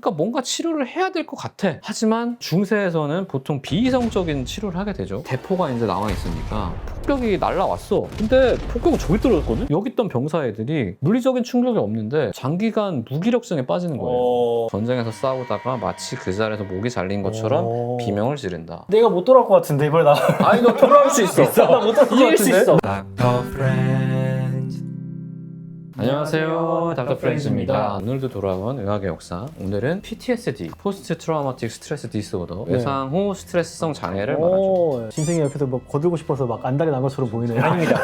그러니까 뭔가 치료를 해야 될 것 같아. 하지만 중세에서는 보통 비이성적인 치료를 하게 되죠. 대포가 이제 나와 있으니까 폭격이 날라왔어. 근데 폭격은 저기 떨어졌거든? 여기 있던 병사 애들이 물리적인 충격이 없는데 장기간 무기력증에 빠지는 거예요. 전쟁에서 싸우다가 마치 그 자리에서 목이 잘린 것처럼 비명을 지른다. 내가 못 돌아올 것 같은데 이번에 나. 아니 너 돌아올 수 있어. 나 못 돌아올 것 이길 수 같은데. 있어. Dr. Friend. 안녕하세요, 닥터 프렌즈입니다. 오늘도 돌아온 의학의 역사. 오늘은 PTSD, 포스트 트라우마틱 스트레스 디스오더, 외상 후 스트레스성 장애를 말하죠. 진생이 옆에서 뭐 거들고 싶어서 막 안달이 난 것처럼 보이네요. 아닙니다.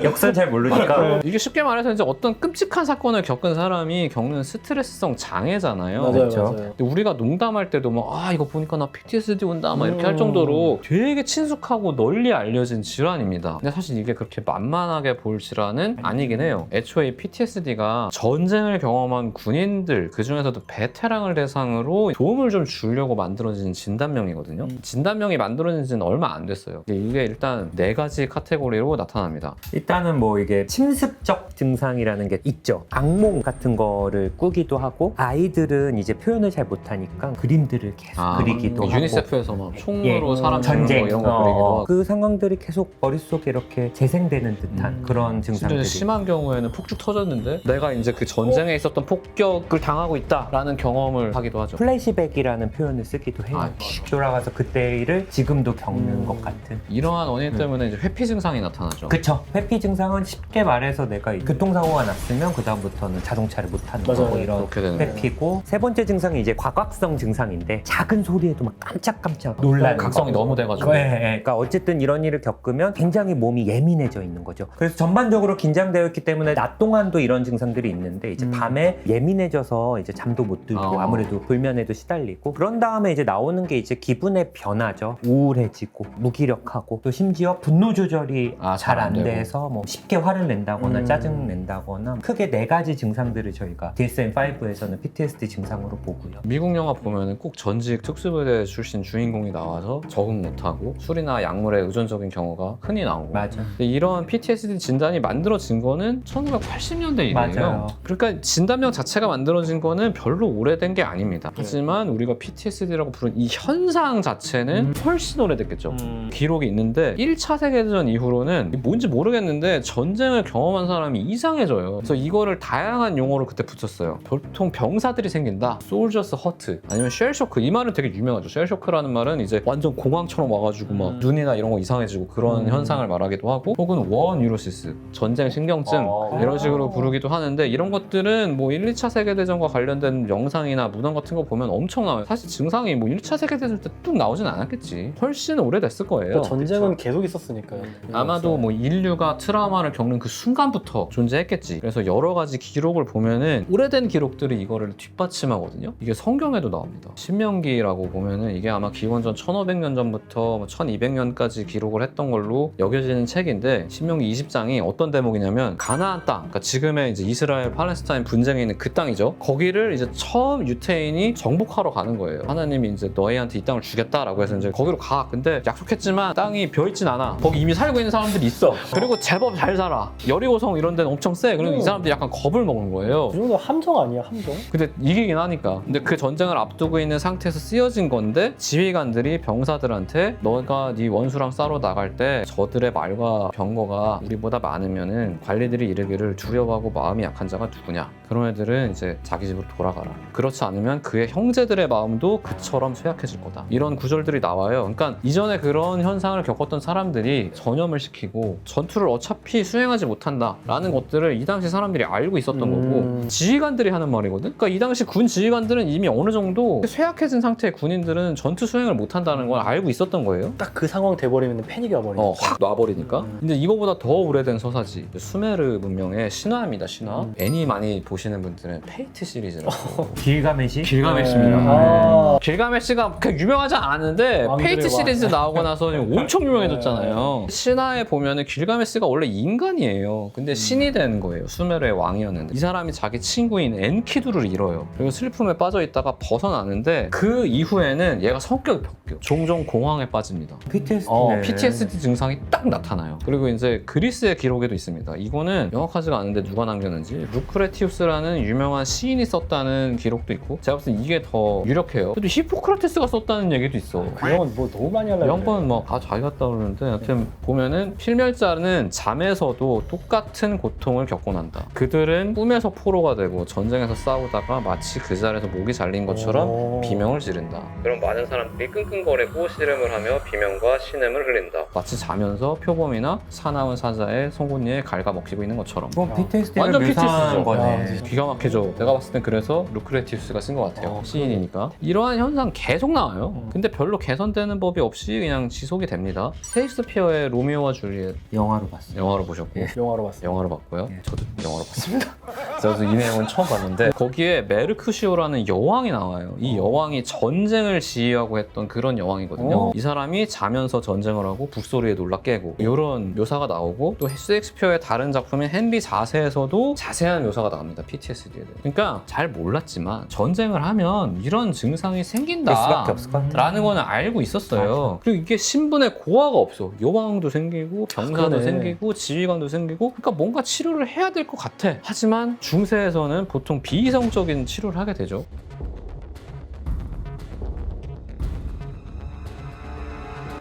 역사는 잘 모르니까. 이게 쉽게 말해서 이제 어떤 끔찍한 사건을 겪은 사람이 겪는 스트레스성 장애잖아요. 맞아요, 그렇죠. 맞아요. 근데 우리가 농담할 때도 막 이거 보니까 나 PTSD 온다 막 이렇게 할 정도로 되게 친숙하고 널리 알려진 질환입니다. 근데 사실 이게 그렇게 만만하게 볼 질환은 아니긴 해요. 애초에 PTSD가 전쟁을 경험한 군인들, 그 중에서도 베테랑을 대상으로 도움을 좀 주려고 만들어진 진단명이거든요. 진단명이 만들어진 지는 얼마 안 됐어요. 이게 일단 4가지 카테고리로 나타납니다. 일단은 뭐 이게 침습적 증상이라는 게 있죠. 악몽 같은 거를 꾸기도 하고, 아이들은 이제 표현을 잘 못하니까 그림들을 계속 그리기도 하고. 유니세프에서 막 총으로 사람 죽는 전쟁 거 이런 거 그리기도 하고. 그 상황들이 계속 머릿속에 이렇게 재생되는 듯한 그런 증상들이. 심한 경우에는 폭죽 터졌는데 내가 이제 그 전쟁에 있었던 폭격을 당하고 있다라는 경험을 하기도 하죠. 플래시백이라는 표현을 쓰기도 해요. 휙 돌아가서 그때 일을 지금도 겪는 것 같은. 이러한 원인 때문에 이제 회피 증상이 나타나죠. 그쵸. 회피 증상은 쉽게 말해서 내가 교통사고가 났으면 그 다음부터는 자동차를 못 타는 맞아요. 거고 이런 그렇게 되는 거예요. 회피고, 세 번째 증상이 이제 과각성 증상인데 작은 소리에도 막 깜짝깜짝 놀라는 각성이 거. 너무 돼가지고. 네, 네. 그러니까 어쨌든 이런 일을 겪으면 굉장히 몸이 예민해져 있는 거죠. 그래서 전반적으로 긴장되어 있기 때문에 낮 동안도 이런 증상들이 있는데 이제 밤에 예민해져서 이제 잠도 못 들고 아무래도 불면에도 시달리고, 그런 다음에 이제 나오는 게 이제 기분의 변화죠. 우울해지고 무기력하고, 또 심지어 분노 조절이 잘 안 되고. 돼서 뭐 쉽게 화를 낸다거나 짜증 낸다거나, 크게 4가지 증상들을 저희가 DSM-5에서는 PTSD 증상으로 보고요. 미국 영화 보면은 꼭 전직 특수부대 출신 주인공이 나와서 적응 못하고 술이나 약물에 의존적인 경우가 흔히 나오고. 맞아. 근데 이런 PTSD 진단이 만들어진 거는 1980년대 일이에요. 맞아요. 그러니까 진단명 자체가 만들어진 거는 별로 오래된 게 아닙니다. 하지만 우리가 PTSD라고 부르는 이 현상 자체는 훨씬 오래됐겠죠. 기록이 있는데 1차 세계대전 이후로는 뭔지 모르겠는데 전쟁을 경험한 사람이 이상해져요. 그래서 이거를 다양한 용어로 그때 붙였어요. 보통 병사들이 생긴다, 솔저스 허트, 아니면 쉘쇼크. 이 말은 되게 유명하죠. 쉘쇼크라는 말은 이제 완전 공황처럼 와가지고 막 눈이나 이런 거 이상해지고 그런 현상을 말하기도 하고, 혹은 워 뉴로시스, 전쟁 신경증 이런 식으로 부르기도 하는데, 이런 것들은 뭐 1, 2차 세계대전과 관련된 영상이나 문헌 같은 거 보면 엄청 나와요. 사실 증상이 뭐 1차 세계대전 때 뚝 나오진 않았겠지. 훨씬 오래됐을 거예요. 전쟁은 계속 있었으니까요. 아마도 뭐 인류가 트라우마를 겪는 그 순간부터 존재했겠지. 그래서 여러 가지 기록을 보면은 오래된 기록들이 이거를 뒷받침하거든요. 이게 성경에도 나옵니다. 신명기라고 보면은 이게 아마 기원전 1500년 전부터 1200년까지 기록을 했던 걸로 여겨지는 책인데, 신명기 20장이 어떤 대목이냐면 가나안 땅, 그러니까 지금의 이제 이스라엘 팔레스타인 분쟁에 있는 그 땅이죠. 거기를 이제 처음 유태인이 정복하러 가는 거예요. 하나님이 이제 너희한테 이 땅을 주겠다라고 해서 이제 거기로 가. 근데 약속했지만 땅이 비어있진 않아. 거기 이미 살고 있는 사람들이 있어. 그리고 제법 잘 살아. 여리고성 이런 데는 엄청 세. 그리고 이 사람들이 약간 겁을 먹은 거예요. 그 정도 함정 아니야, 함정? 근데 이기긴 하니까. 근데 그 전쟁을 앞두고 있는 상태에서 쓰여진 건데, 지휘관들이 병사들한테 너가 네 원수랑 싸러 나갈 때 저들의 말과 병거가 우리보다 많으면은 관리들이 이르기를 두려워하고 마음이 약한 자가 누구냐. 그런 애들은 이제 자기 집으로 돌아가라. 그렇지 않으면 그의 형제들의 마음도 그처럼 쇠약해질 거다. 이런 구절들이 나와요. 그러니까 이전에 그런 현상을 겪었던 사람들이 전염을 시키고 전투를 어차피 수행하지 못한다라는 것들을 이 당시 사람들이 알고 있었던 거고, 지휘관들이 하는 말이거든. 그러니까 이 당시 군 지휘관들은 이미 어느 정도 쇠약해진 상태의 군인들은 전투 수행을 못한다는 걸 알고 있었던 거예요. 딱 그 상황 돼버리면 패닉이 와버리니까. 확 놔버리니까. 근데 이거보다 더 오래된 서사지. 수메르 문명의 신화입니다, 신화. 애니 많이 보시는 분들은 페이트 시리즈라고. 길가메시? 길가메시입니다. 길가메시가 그렇게 유명하지 않았는데 왕들의 페이트 왕. 시리즈 나오고 나서 엄청 유명해졌잖아요. 신화에 보면은 길가메시가 원래 인간이에요. 근데 신이 되는 거예요. 수메르의 왕이었는데 이 사람이 자기 친구인 엔키두를 잃어요. 그리고 슬픔에 빠져 있다가 벗어나는데, 그 이후에는 얘가 성격이 바뀌어요. 종종 공황에 빠집니다. PTSD. PTSD 증상이 딱 나타나요. 그리고 이제 그리스의 기록에도 있습니다. 이거는 영화 정확하지가 않은데 누가 남겼는지 루크레티우스라는 유명한 시인이 썼다는 기록도 있고 제가 봤을 때 이게 더 유력해요. 그래도 히포크라테스가 썼다는 얘기도 있어. 그 형은 뭐 너무 많이 이 하려고 양반은 막 다 자기 같다 그러는데 하여튼 보면은 필멸자는 잠에서도 똑같은 고통을 겪고 난다. 그들은 꿈에서 포로가 되고 전쟁에서 싸우다가 마치 그 자리에서 목이 잘린 것처럼 비명을 지른다. 그럼 많은 사람들이 끙끙거리고 씨름을 하며 비명과 신음을 흘린다. 마치 자면서 표범이나 사나운 사자의 송곳니에 갉아먹히고 있는 것처럼. 그럼 PTSD를 완전 묘사한 PTSD 죠. 거네. 기가 막히죠. 내가 봤을 땐 그래서 루크레티우스가 쓴 것 같아요. 시인이니까. 이러한 현상 계속 나와요. 근데 별로 개선되는 법이 없이 그냥 지속이 됩니다. 셰익스피어의 로미오와 줄리엣 영화로 봤어. 영화로 보셨고 영화로 봤어요. 영화로 봤고요. 예. 저도 영화로 봤습니다. 저도 이 내용은 처음 봤는데 거기에 메르크시오라는 여왕이 나와요. 이 여왕이 전쟁을 지휘하고 했던 그런 여왕이거든요. 이 사람이 자면서 전쟁을 하고 북소리에 놀라 깨고 이런 묘사가 나오고 또 셰익스피어의 다른 작품인 헨리 4세에서도 자세한 묘사가 나옵니다. PTSD에 대해. 그러니까 잘 몰랐지만 전쟁을 하면 이런 증상이 생긴다. 그럴 수밖에 없을 것 같아. 라는 거는 알고 있었어요. 그리고 이게 신분의 고하가 없어. 여왕도 생기고 병사도 그러네. 생기고 지휘관도 생기고 그러니까 뭔가 치료를 해야 될 것 같아. 하지만 중세에서는 보통 비이성적인 치료를 하게 되죠.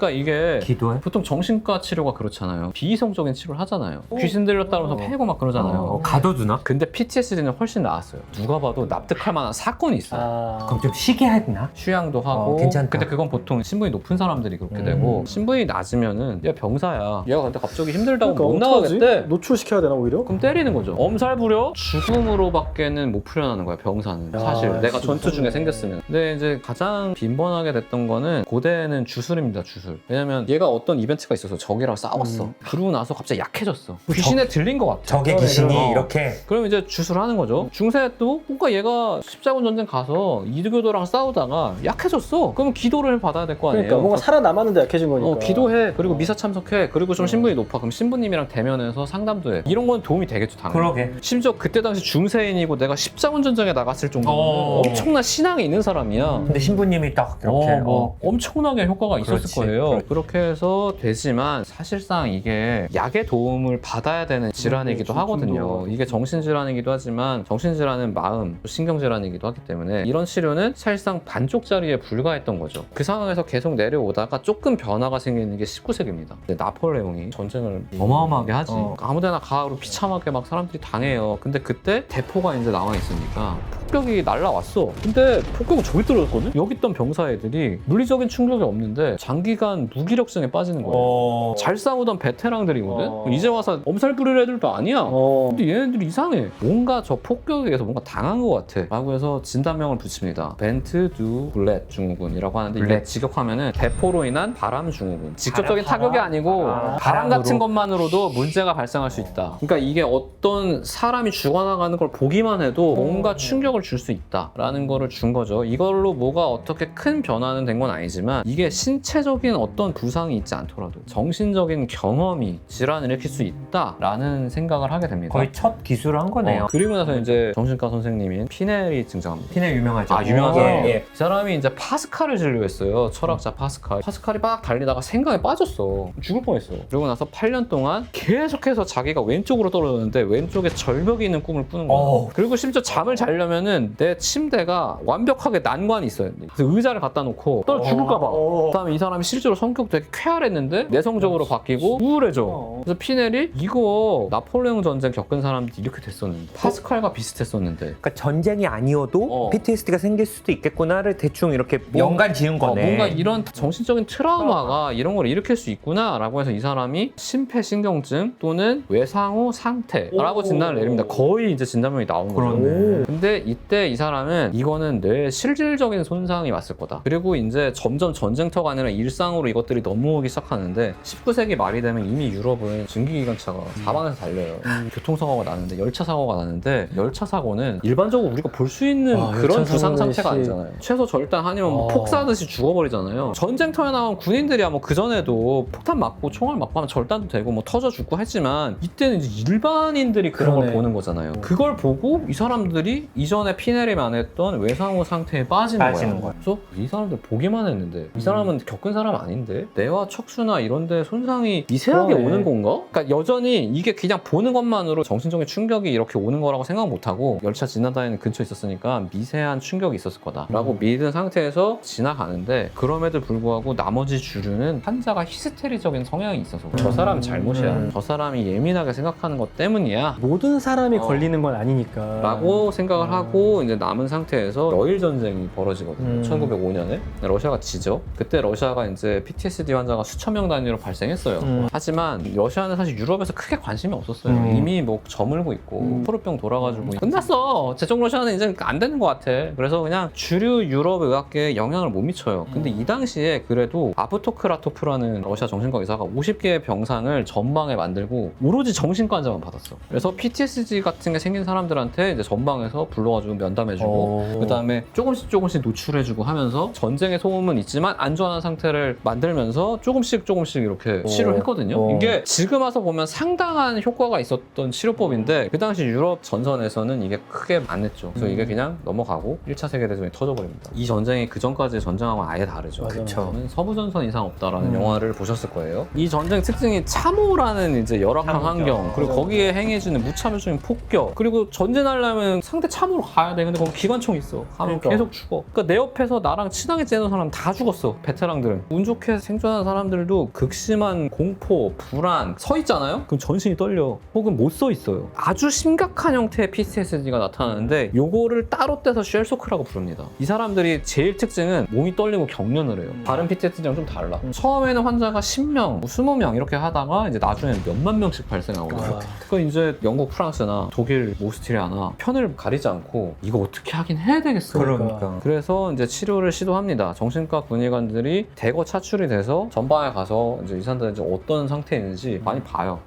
그러니까 이게 기도해? 보통 정신과 치료가 그렇잖아요. 비이성적인 치료를 하잖아요. 귀신 들렸다면서 패고 막 그러잖아요. 가둬두나? 근데 PTSD는 훨씬 나았어요. 누가 봐도 납득할 만한 사건이 있어요. 아, 그럼 좀 쉬게 하나? 휴양도 하고 괜찮다. 근데 그건 보통 신분이 높은 사람들이 그렇게 되고 신분이 낮으면은 얘 병사야 얘가 근데 갑자기 힘들다고 그러니까 못 어떡하지? 나가겠대. 노출시켜야 되나 오히려? 그럼 때리는 거죠. 엄살 부려 죽음으로밖에는 못 풀려나는 거야 병사는. 야, 사실 내가 진짜 전투 중에 무섭네. 생겼으면. 근데 이제 가장 빈번하게 됐던 거는 고대에는 주술입니다. 주술. 왜냐면 얘가 어떤 이벤트가 있어서 적이랑 싸웠어. 그러고 나서 갑자기 약해졌어. 귀신에 들린 것 같아. 적의 그러네, 귀신이 그러네. 이렇게 그럼 이제 주술하는 거죠. 중세 또 뭔가 얘가 십자군 전쟁 가서 이두교도랑 싸우다가 약해졌어. 그러면 기도를 받아야 될 거 아니에요. 그러니까 뭔가 살아남았는데 약해진 거니까. 기도해. 그리고 미사 참석해. 그리고 좀 신분이 높아. 그럼 신부님이랑 대면해서 상담도 해. 이런 건 도움이 되겠죠, 당연히. 그러게. 심지어 그때 당시 중세인이고 내가 십자군 전쟁에 나갔을 정도로 어. 엄청난 신앙이 있는 사람이야. 근데 신부님이 딱 이렇게 엄청나게 효과가 있었을 그렇지. 거예요. 그렇지. 그렇게 해서 되지만 사실상 이게 약의 도움을 받아야 되는 질환이기도 하거든요. 이게 정신질환이기도 하지만 정신질환은 마음, 신경질환이기도 하기 때문에 이런 치료는 사실상 반쪽짜리에 불과했던 거죠. 그 상황에서 계속 내려오다가 조금 변화가 생기는 게 19세기입니다. 나폴레옹이 전쟁을 어마어마하게 하지. 아무데나 가로 비참하게 막 사람들이 당해요. 근데 그때 대포가 이제 나와 있으니까 폭격이 날라왔어. 근데 폭격은 저기 떨어졌거든? 여기 있던 병사 애들이 물리적인 충격이 없는데 장기간 무기력증에 빠지는 거예요. 잘 싸우던 베테랑들이거든? 이제 와서 엄살 부릴 애들도 아니야. 근데 얘네들이 이상해. 뭔가 저 폭격에 의해서 뭔가 당한 것 같아. 라고 해서 진단명을 붙입니다. 벤트 두 블렛 증후군이라고 하는데 이게 블렛. 직역하면은 대포로 인한 바람 증후군. 직접적인 바람? 타격이 아니고 바람 바람으로? 같은 것만으로도 문제가 발생할 수 있다. 그러니까 이게 어떤 사람이 죽어나가는 걸 보기만 해도 뭔가 충격을 줄 수 있다라는 거를 준 거죠. 이걸로 뭐가 어떻게 큰 변화는 된 건 아니지만 이게 신체적인 어떤 부상이 있지 않더라도 정신적인 경험이 질환을 일으킬 수 있다라는 생각을 하게 됩니다. 거의 첫 기술을 한 거네요. 그리고 나서 이제 정신과 선생님인 피넬이 등장합니다. 피네 유명하죠. 유명하죠. 예. 이 사람이 이제 파스칼을 진료했어요. 철학자 파스칼. 파스칼이 막 달리다가 생각에 빠졌어. 죽을 뻔했어. 그러고 나서 8년 동안 계속해서 자기가 왼쪽으로 떨어졌는데 왼쪽에 절벽이 있는 꿈을 꾸는 거야. 그리고 심지어 잠을 자려면은 내 침대가 완벽하게 난관이 있어요. 그래서 의자를 갖다 놓고 떨어 죽을까 봐. 그다음에 이 사람이 실제로 성격 되게 쾌활했는데 내성적으로 바뀌고 우울해져. 그래서 피넬이 이거 나폴레옹 전쟁 겪은 사람들이 이렇게 됐었는데 파스칼과 비슷했었는데 그러니까 전쟁이 아니어도 PTSD가 생길 수도 있겠구나를 대충 이렇게 연관 지은 거네. 뭔가 이런 정신적인 트라우마가 이런 걸 일으킬 수 있구나라고 해서 이 사람이 심폐신경증 또는 외상후 상태라고 진단을 내립니다. 거의 이제 진단명이 나온 거죠. 그러네. 근데 이때 이 사람은 이거는 뇌에 실질적인 손상이 왔을 거다. 그리고 이제 점점 전쟁터가 아니라 일상으로 이것들이 넘어오기 시작하는데 19세기 말이 되면 이미 유럽은 증기기관차가 사방에서 달려요. 교통사고가 나는데 열차 사고가 나는데 열차 사고는 일반적으로 우리가 볼 수 있는 그런 열차 부상 사고는 상태가 아니잖아요. 최소 절단 아니면 뭐 폭사하듯이 죽어버리잖아요. 전쟁터에 나온 군인들이야 뭐 그전에도 폭탄 맞고 총알 맞고 하면 절단도 되고 뭐 터져 죽고 했지만 이때는 이제 일반인들이 그런 걸 보는 거잖아요. 그걸 보고 이 사람들이 이전에 피넬이 말했던 외상후 상태에 빠지는 거야. 거야. 그래서 이 사람들 보기만 했는데 이 사람은 겪은 사람 아닌데? 뇌와 척수나 이런 데 손상이 미세하게 그러네. 오는 건가? 그러니까 여전히 이게 그냥 보는 것만으로 정신적인 충격이 이렇게 오는 거라고 생각 못하고 열차 지나다니는 근처에 있었으니까 미세한 충격이 있었을 거다라고 믿은 상태에서 지나가는데 그럼에도 불구하고 나머지 주류는 환자가 히스테리적인 성향이 있어서 저 사람 잘못이야. 저 사람이 예민하게 생각하는 것 때문이야. 모든 사람이 어. 걸리는 건 아니니까. 라고 생각을 하고 이제 남은 상태에서 러일 전쟁이 벌어지거든요. 1905년에 러시아가 지죠. 그때 러시아가 이제 PTSD 환자가 수천 명 단위로 발생했어요. 하지만 러시아는 사실 유럽에서 크게 관심이 없었어요. 이미 뭐 저물고 있고 포로병 돌아가지고 끝났어. 제쪽 러시아는 이제 안 되는 것 같아. 그래서 그냥 주류 유럽 의학계에 영향을 못 미쳐요. 근데 이 당시에 그래도 아프토크라토프라는 러시아 정신과 의사가 50개의 병상을 전방에 만들고 오로지 정신과 환자만 받았어. 그래서 PTSD 같은 게 생긴 사람들한테 이제 전방에서 불러가지고 면담해주고 그 다음에 조금씩 노출해주고 하면서 전쟁의 소음은 있지만 안전한 상태를 만들면서 조금씩 이렇게 치료를 했거든요. 이게 지금 와서 보면 상당한 효과가 있었던 치료법인데 그 당시 유럽 전선에서는 이게 크게 안 했죠. 그래서 이게 그냥 넘어가고 1차 세계대전이 터져버립니다. 이 전쟁이 그 전까지 전쟁하고는 아예 다르죠. 맞아. 그쵸. 서부전선 이상 없다라는 영화를 보셨을 거예요. 이 전쟁 특징이 참호라는 이제 열악한 환경 그리고 거기에 행해지는 무차별적인 폭격 그리고 전진하려면 상대 참호로 가야 돼. 근데 거기 기관총 있어. 가면 그러니까. 계속 죽어. 그러니까 내 옆에서 나랑 친하게 지내는 사람 다 죽었어. 베테랑들은. 운 좋게 생존하는 사람들도 극심한 공포, 불안 서 있잖아요? 그럼 전신이 떨려. 혹은 못 서 있어요. 아주 심각한 형태의 PTSD가 나타나는데 요거를 따로 떼서 쉘소크라고 부릅니다. 이 사람들이 제일 특징은 몸이 떨리고 경련을 해요. 다른 PTSD랑 좀 달라. 처음에는 환자가 10명, 20명 이렇게 하다가 이제 나중에는 몇만 명씩 발생하거든요. 그러니까 이제 영국, 프랑스나 독일, 오스트리아나 편을 가리지 않고 이거 어떻게 하긴 해야 되겠어. 그러니까. 그래서 이제 치료를 시도합니다. 정신과 군의관들이 대거 차출이 돼서 전방에 가서 이제 이 사람들이 이제 어떤 상태에 있는지 많이 봐요.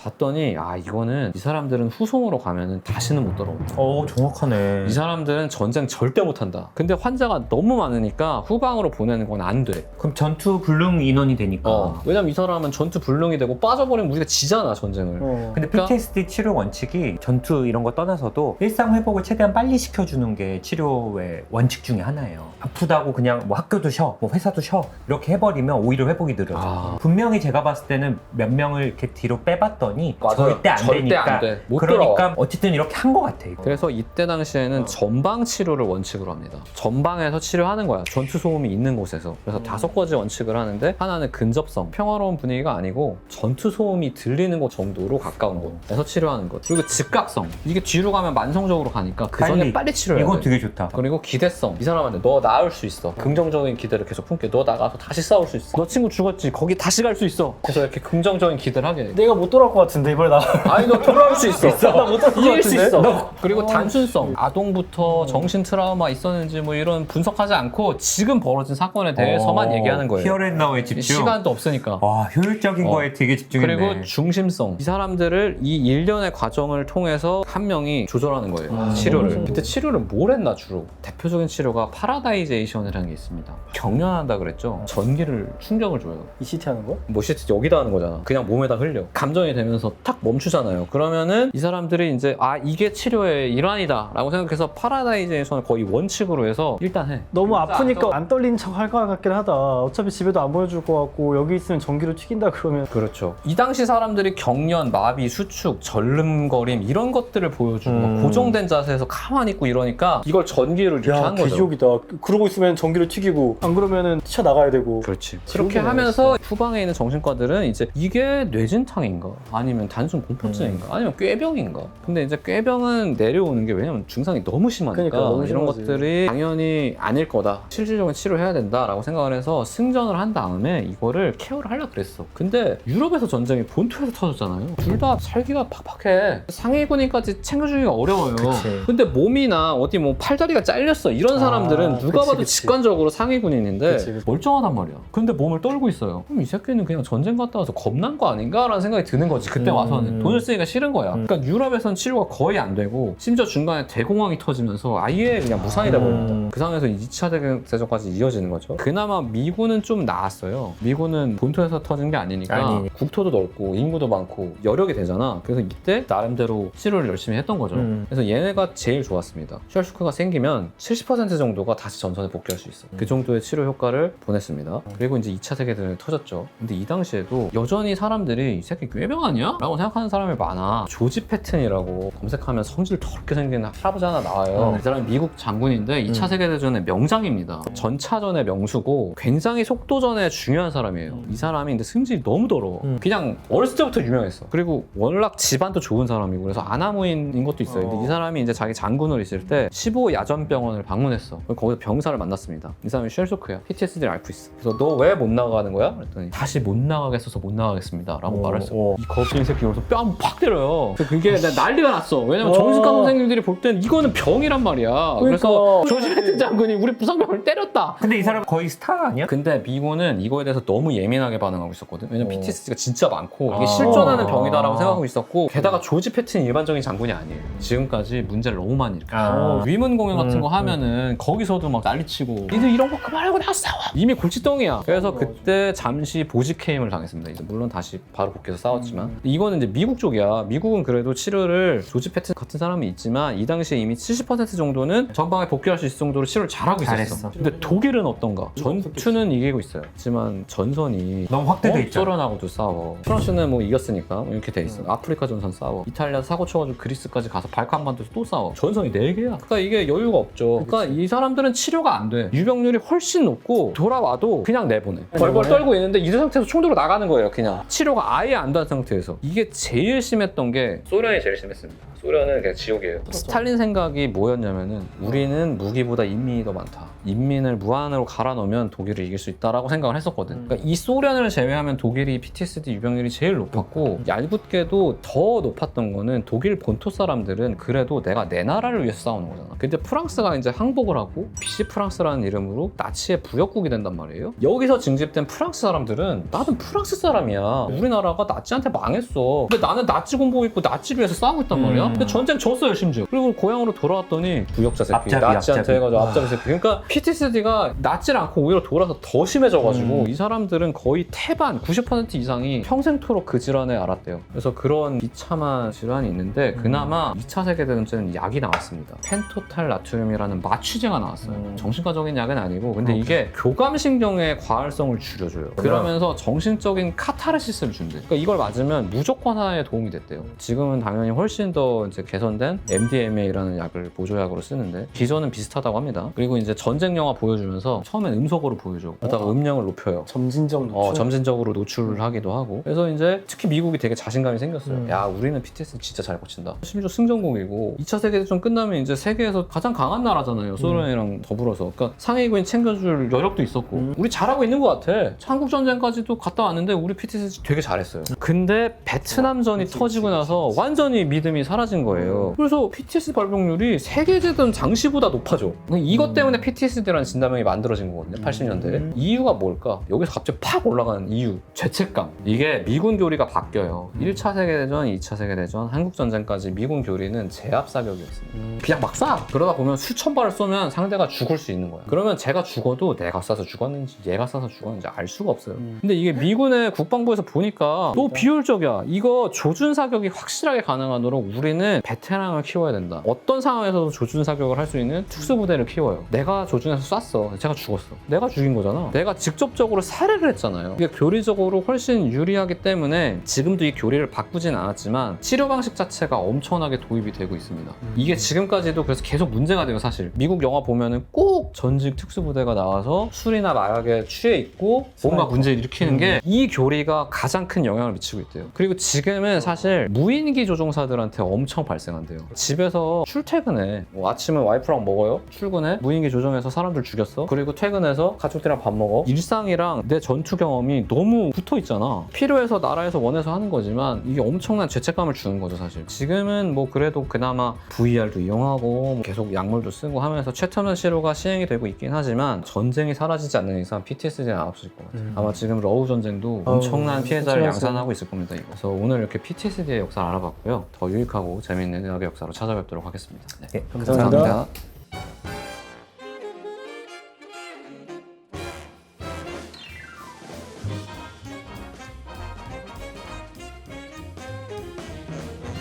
봤더니 이거는 이 사람들은 후송으로 가면은 다시는 못 돌아온다. 정확하네. 이 사람들은 전쟁 절대 못한다. 근데 환자가 너무 많으니까 후방으로 보내는 건 안 돼. 그럼 전투 불능 인원이 되니까. 왜냐면 이 사람은 전투 불능이 되고 빠져버리면 우리가 지잖아 전쟁을. 근데 그러니까- PTSD 치료 원칙이 전투 이런 거 떠나서도 일상 회복을 최대한 빨리 시켜주는 게 치료의 원칙 중에 하나예요. 아프다고 그냥 뭐 학교도 쉬어, 뭐 회사도 쉬어 이렇게 해버리면 오히려 회복이 느려져. 분명히 제가 봤을 때는 몇 명을 이렇게 뒤로 빼봤더니 맞아요. 절대 안 절대 되니까. 안 돼. 못 그러니까 돌아와. 어쨌든 이렇게 한 것 같아 이거. 그래서 이때 당시에는 전방 치료를 원칙으로 합니다. 전방에서 치료하는 거야. 전투 소음이 있는 곳에서. 그래서 5가지 원칙을 하는데 하나는 근접성, 평화로운 분위기가 아니고 전투 소음이 들리는 곳 정도로 가까운 곳에서 치료하는 것. 그리고 즉각성. 이게 뒤로 가면 만성적으로 가니까 그 전에 빨리 치료해야 이건 돼. 되게 좋다. 그리고 기대성. 이 사람한테 너 나을 수 있어. 긍정적인 기대를 계속 품게. 너 나가서 다시 싸울 수 있어. 너 친구 죽었지. 거기 다시 갈 수 있어. 그래서 이렇게 긍정적인 기대를 하게 돼. 내가 못 돌아올 것 같은데 이번에 나. 아니 너 돌아올 수 있어. 나 못 돌아올 것 이길 수 같은데? 있어. 그리고 단순성. 아동부터 정신 트라우마 있었는지 뭐 이런 분석하지 않고 지금 벌어진 사건에 대해서만 얘기하는 거예요. 히어앤나우에 집중. 시간도 없으니까. 와, 효율적인 거에 되게 집중했네. 그리고 중심성. 이 사람들을 이 일련의 과정을 통해서 한 명이 조절하는 거예요. 치료를. 그때 치료를 뭘 했나 주로? 대표적인 치료가 파라다이제이션이라는 게 있습니다. 경련한다 그랬죠. 전기를 충격을 줘요. ECT 하는 거? 뭐 시트 여기다 하는 거잖아. 그냥 몸에다 흘려. 감정이 되면서 탁 멈추잖아요. 그러면은 이 사람들이 이제 이게 치료의 일환이다 라고 생각해서 파라다이제이션을 거의 원칙으로 해서 일단 해. 너무 진짜 아프니까 안 떨리는 척 할 것 같긴 하다. 어차피 집에도 안 보여줄 것 같고 여기 있으면 전기로 튀긴다 그러면. 그렇죠. 이 당시 사람들이 경련, 마비, 수축, 절름거림 이런 것들을 보여주고 막 고정된 자세에서 가만히 있고 이러니까 이걸 전기로 이렇게 야, 한 거죠. 개지옥이다. 그러고 있으면 전기를 튀기고 안 그러면은 뛰쳐나가야 되고. 그렇지. 지옥이네, 그렇게 하면서 후방에 있는 정신과들은 이제 이게 뇌진탕인가? 아니면 단순 공포증인가? 아니면 꾀병인가? 근데 이제 꾀병은 내려오는 게 왜냐면 증상이 너무 심하니까 그러니까, 너무 이런 심하지. 것들이 당연히 아닐 거다. 실질적인 치료해야 된다라고 생각을 해서 승전을 한 다음에 이거를 케어를 하려고 그랬어. 근데 유럽에서 전쟁이 본토에서 터졌잖아요. 둘 다 살기가 팍팍해. 상위군인까지 챙겨주기가 어려워요. 그치. 근데 몸이나 어디 뭐 팔다리가 잘렸어. 이런 사람들은 누가 그치, 봐도 그치. 직관적으로 상위군인인데 그치. 멀쩡하단 말이야. 근데 몸을 떨고 있어요. 그럼 이 새끼는 그냥 전쟁 갔다 와서 겁난 거 아닌가라는 생각이 드는 거지. 그때는 그때 와서는 돈을 쓰기가 싫은 거야. 그러니까 유럽에선 치료가 거의 안 되고 심지어 중간에 대공황이 터지면서 아예 그냥 무상이 돼버립니다. 그 상황에서 2차 대전까지 이어지는 거죠. 그나마 미군은 좀 나았어요. 미군은 본토에서 터진 게 아니니까 국토도 넓고 인구도 많고 여력이 되잖아. 그래서 이때 나름대로 치료를 열심히 했던 거죠. 그래서 얘네가 제일 좋았습니다. 슈왈츠코가 생기면 70% 정도가 다시 전선에 복귀할 수 있어. 그 정도의 치료 효과를 보냈습니다. 그리고 이제 2차 세계대전이 터졌죠. 근데 이 당시에도 여전히 사람들이 이 새끼 꾀병 아니야? 라고 생각하는 사람이 많아. 조지 패튼이라고 검색하면 성질 더럽게 생긴 할아버지 하나 나와요. 그 사람이 미국 장군인데 2차 세계대전의 명장입니다. 전차전의 명수고 굉장히 속도전에 중요한 사람이에요. 이 사람이 근데 승질이 너무 더러워. 그냥 어렸을 때부터 유명했어. 그리고 워낙 집안도 좋은 사람이고 그래서 아나무인인 것도 있어요. 근데 이 사람이 이제 자기 장군으로 있을 때 15 야전병원을 방문했어. 거기서 병사를 만났습니다. 이 사람이 쉘쇼크야. PTSD를 앓고 있어. 그래서 너 왜 못 나가는 거야? 그랬더니 다시 못 나가겠어서 못 나가겠습니다 라고 말했어. 이 겁쟁이 새끼 여기서 뺨 팍 때려요. 그게 난리가 났어. 왜냐면 정신과 선생님들이 볼 땐 이거는 병이란 말이야. 그래서 조지 패튼 장군이 우리 부상병을 때렸다. 근데 이 사람 거의 스타 아니야? 근데 미군은 이거에 대해서 너무 예민하게 반응하고 있었거든. 왜냐면 PTSD가 진짜 많고 이게 실존하는 병이다라고 생각하고 있었고 게다가 조지 패튼이 일반적인 장군이 아니에요. 지금까지 문제를 너무 많이 일으켰어. 위문 공연 같은 거 하면은 거기서도 막 난리치고 니들 이런 거 그만하고 나와 싸워. 이미 골칫덩이야. 그래서 그때 잠시 보직해임을 당했습니다. 이제 물론 다시 바로 복귀해서 싸웠지만 이거는 이제 미국 쪽이야. 미국은 그래도 치료를 조지 패튼 같은 사람이 있지만 이 당시에 이미 70% 정도는 전방에 복귀할 수 있을 정도로 치료를 잘하고 있었어. 근데 독일은 어떤가? 전투는 이기고 있어요. 하지만 전선이 너무 확대돼 있잖아. 소련하고도 싸워. 프랑스는 뭐 이겼으니까 뭐 이렇게 돼 있어. 아프리카 전선 싸워. 이탈리아 사고 쳐가지고 그리스까지 가서 발칸반도에서 또 싸워. 전선이 4개야. 그러니까 이게 여유가 없죠. 그러니까 이 사람들은 치료가 안 돼. 유병률이 훨씬 높고 돌아와도 그냥 내보내. 벌벌 떨고 있는데 이 상태에서 총도로 나가는 거예요. 그냥 치료가 아예 안 된 상태에서. 이게 제일 심했던 게 소련이 제일 심했습니다. 소련은 그냥 지옥이에요. 스탈린 생각이 뭐였냐면은 우리는 무기보다 인민이 더 많다. 인민을 무한으로 갈아 넣으면 독일을 이길 수 있다라고 생각을 했었거든. 그러니까 이 소련을 제외하면 독일이 PTSD 유병률이 제일 높았고 얄궂게도 더 높았던 거는 독일 본토 사람들은 그래도 내가 내 나라를 위해서 싸우는 거잖아. 근데 프랑스가 이제 항복을 하고 비시 프랑스라는 이름으로 나치의 부역국이 된단 말이에요. 여기서 징집된 프랑스 사람들은 나는 프랑스 사람이야. 우리나라가 나치한테 망했어. 근데 나는 나치 군복 입고 나치를 위해서 싸우고 있단 말이야. 근데 전쟁 졌어요 심지어. 그리고 고향으로 돌아왔더니 부역자 새끼 나치한테 해가지고 앞잡이 새끼. 그러니까 PTSD가 낫지를 않고 오히려 돌아서 더 심해져가지고 이 사람들은 거의 태반 90% 이상이 평생토록 그 질환에 앓았대요. 그래서 그런 비참한 질환이 있는데 그나마 2차 세계대전 때는 약이 나왔습니다. 펜토탈 나트륨이라는 마취제가 나왔어요. 정신과적인 약은 아니고 근데 이게 교감신경의 과활성을 줄여줘요. 그러면서 정신적인 카타르시스를 준대. 그러니까 이걸 맞으면 무조건 하나에 도움이 됐대요. 지금은 당연히 훨씬 더 이제 개선된 MDMA라는 약을 보조약으로 쓰는데 기전은 비슷하다고 합니다. 그리고 이제 전쟁 영화 보여주면서 처음엔 음속으로 보여줘. 그러다가 음량을 높여요. 점진적 노출. 점진적으로 노출을 하기도 하고. 그래서 이제 특히 미국이 되게 자신감이 생겼어요. 야, 우리는 PTSD 진짜 잘 고친다. 심지어 승전국이고 2차 세계대전 끝나면 이제 세계에서 가장 강한 나라잖아요. 소련이랑 더불어서. 그러니까 상위군 챙겨줄 여력도 있었고 우리 잘하고 있는 것 같아. 한국 전쟁까지도 갔다 왔는데 우리 PTSD 되게 잘했어요. 근데 베트남전이 터지고 나서 완전히 믿음이 사라진 거예요. 그래서 PTSD 발병률이 세계대전 당시보다 높아져. 이것 때문에 PTSD라는 진단명이 만들어진 거거든요. 80년대에. 이유가 뭘까? 여기서 갑자기 팍 올라가는 이유. 죄책감. 이게 미군 교리가 바뀌어요. 1차 세계대전, 2차 세계대전, 한국전쟁까지 미군 교리는 제압 사격이었습니다. 그냥 막 쏴! 그러다 보면 수천 발을 쏘면 상대가 죽을 수 있는 거야. 그러면 제가 죽어도 내가 쏴서 죽었는지 얘가 쏴서 죽었는지 알 수가 없어요. 근데 이게 미군의 국방부에서 보니까 너무 비효율적이야. 이거 조준 사격이 확실하게 가능하도록 우리는 베테랑을 키워야 된다. 어떤 상황에서도 조준 사격을 할 수 있는 특수부대를 키워요. 내가 조준해서 쐈어. 제가 죽었어. 내가 죽인 거잖아. 내가 직접적으로 살해를 했잖아요. 이게 교리적으로 훨씬 유리하기 때문에 지금도 이 교리를 바꾸진 않았지만 치료 방식 자체가 엄청나게 도입이 되고 있습니다. 이게 지금까지도 그래서 계속 문제가 돼요, 사실. 미국 영화 보면은 꼭 전직 특수부대가 나와서 술이나 마약에 취해 있고 뭔가 문제를 일으키는 게 이 교리가 가장 큰 영향을 미치고 있대요. 그리고 지금은 사실 무인기 조종사들한테 엄청 발생한대요. 집에서 출퇴근해. 아침은 와이프랑 먹어요. 출근해. 무인기 조종해서 사람들 죽였어. 그리고 퇴근해서 가족들이랑 밥 먹어. 일상이랑 내 전투 경험이 너무 붙어 있잖아. 필요해서 나라에서 원해서 하는 거지만 이게 엄청난 죄책감을 주는 거죠, 사실. 지금은 뭐 그래도 그나마 VR도 이용하고 계속 약물도 쓰고 하면서 최첨단 치료가 시행이 되고 있긴 하지만 전쟁이 사라지지 않는 이상 PTSD는 없을 것 같아요. 아마 지금 러우 전쟁도 엄청난 피해자를 양산하고 있을 겁니다, 이거. 그래서 오늘 이렇게 PTSD의 역사를 알아봤고요. 더 유익하고 재미있는 의학의 역사로 찾아뵙도록 하겠습니다. 네. 네, 감사합니다. 감사합니다.